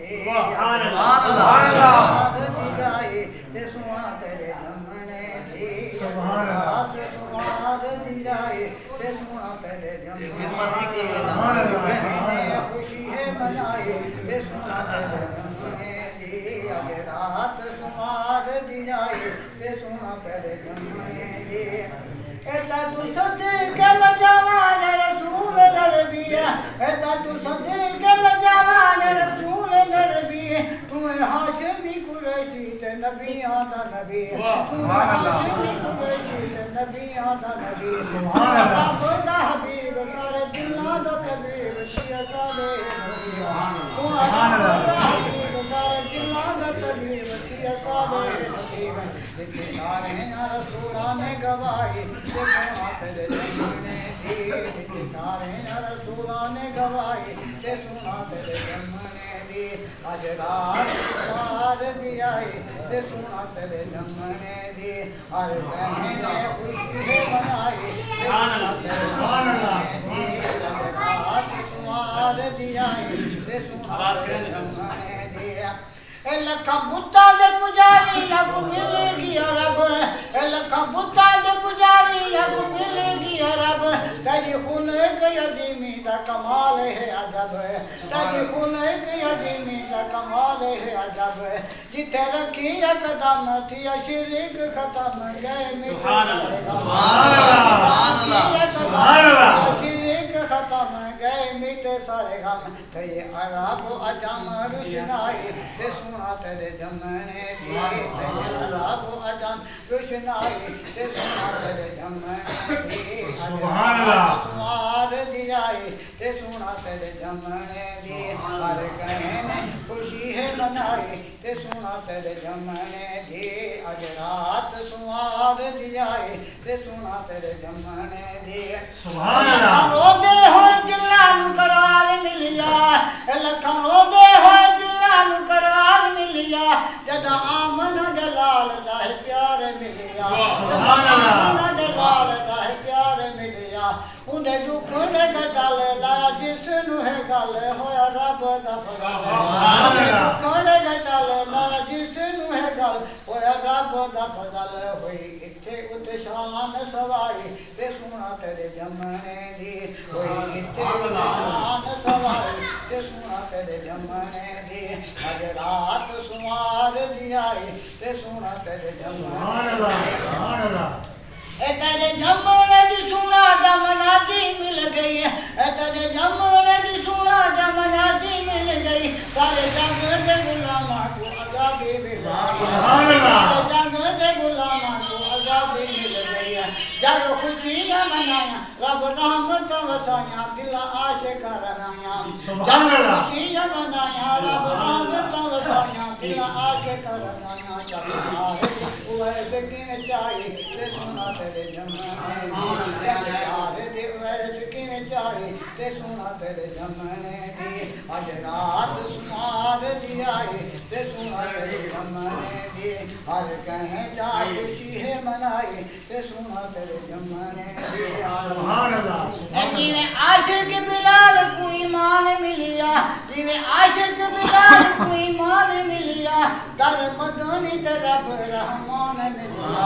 दी सुमाद दी जाए ते सोना तेरे जमने दी रात सुमाद दी जाए ते सोना तेरे जमने दी खुशी है मनाए ते सोना तेरे जमने दी अगे रात सुमाद दी जाए ते सोना तेरे जमने दी ऐसा तू सदके मजावान रसूल नरबिया ऐसा तू सदके मजावान रसूल नरबिया तू हाशमी कुरैशी ते नबियां दा नबी तू हाशमी कुरैशी ते नबियां दा नबी सुभान अल्लाह दा हबीब सारे दिलां दा तबीब सिया साले सुभान अल्लाह हबीब सारे दिलां दा तबीब सिया साले हबीब जितने सारे रसूलां ने गवाही सोना तेरे जमने दी सारे रसूलां ने गवाही ते सोना तेरे जमने दी आज रात सुमाद दी आई ते सोना तेरे जमने दी हर बहने खुशी मनाई सुभान अल्लाह आज रात सुमाद दी आई ते सोना तेरे जमने दी लखा बुता दे पुजारी लगू मिलेगी रब लखा बुता दे पुजारी लगू मिलेगी रब तेरी खुलक अजीमी दा कमाल है अजब तेरी खुलक अजीमी दा कमाल है अजब जिथे रखी कदम थी शिरक खत्म गए सुभान अल्लाह शिरक खत्म गए मिटे सारे गम ते अरब अजम रुशनाई ते सोना तेरे जमने दी ते अरब अजम रुशनाई ते सोना तेरे जमने दी सुभान अल्लाह सुमाद दी आई ते सोना तेरे जमने दी हर कहने खुशी है मनाई ते सोना तेरे जमने दी आज रात सुमाद दी आई ते सोना तेरे जमने दी सुभान अल्लाह रोदे हो दिलां नु करार मिलिया लखां रोदे हो दिलां नु करार मिलिया जदा आमन जलाल दा प्यार मिलिया सुभान अल्लाह जलाल दा प्यार मिलिया उंदे दुख ने गल ला जिस नु है गल होया रब दा फजल सुभान अल्लाह दुख ने गल ला जिस नु है गल होया रब दा फजल होई इथे उते शान सवाई ते सोना तेरे जमने दी होई इथे शान सवाई ते सोना तेरे जमने दी आज रात सुमाद दी आई ते सोना तेरे जमने सुभान अल्लाह ए तेरे जमने दी सोना जमना दी मिल गई ए तेरे जमने दी सोना जमना दी मिल गई सारे जग दे गुलामां को आजादी मिल गई सुभान अल्लाह जग दे गुलामां को आजादी मिल गई जग खुशियां मनाया रब नाम तो वसाया दिल आशिक करनाया सुभान अल्लाह खुशियां मनाया रब नाम तो वसाया दिल आशिक करनाया चल वैसे किने चाहिए ते सोना तेरे जमने दी प्यार दे वैसे किने चाहिए ते सोना तेरे जमने दी आज रात सुमाद दी आई ते सोना तेरे जमने दी हर कहे जा खुशी है मनाई ते सोना तेरे जमने दी सुभान अल्लाह जिवें आशिक बिलाल को ईमान मिलिया जिवें आशिक बिलाल को ईमान मिलिया दर मदनी ते रब रहमान मिलिया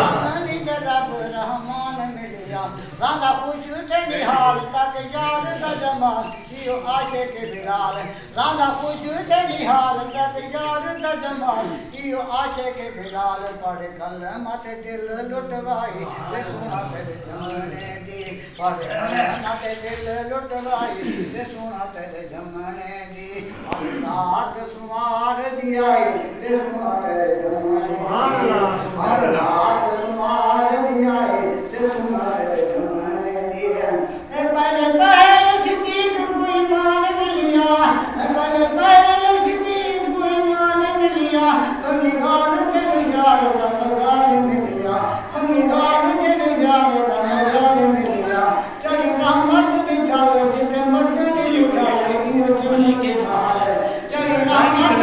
मदनी ते रब रहमान मिलिया राधा खुश ते निहाल तक यार दा जमाल जियो आशिक बिलाल राधा खुश ते निहाल तक यार दा जमाल जियो आशिक बिलाल पढ़ कलमा ते दिल लुटवाई ते सोना तेरे जमने दी पढ़ कलमा ते दिल लुटवाई ते सोना तेरे जमने दी रात सुमाद दी आई ते सोना तेरे जमने सुभान अल्लाह रात सुमाद दी आई ते सोना तेरे जमने दी पहले पहले सिद्दीक को ईमान मिलिया पहले सिद्दीक को ईमान मिलिया संगीदार तेरे यार दा नगार मिलिया संगीदार तेरे यार दा नगार मिलिया चढ़ी रहमत दी चाल जिते मदनी लिखा है इहो चुनी के नाल चढ़ी रहमत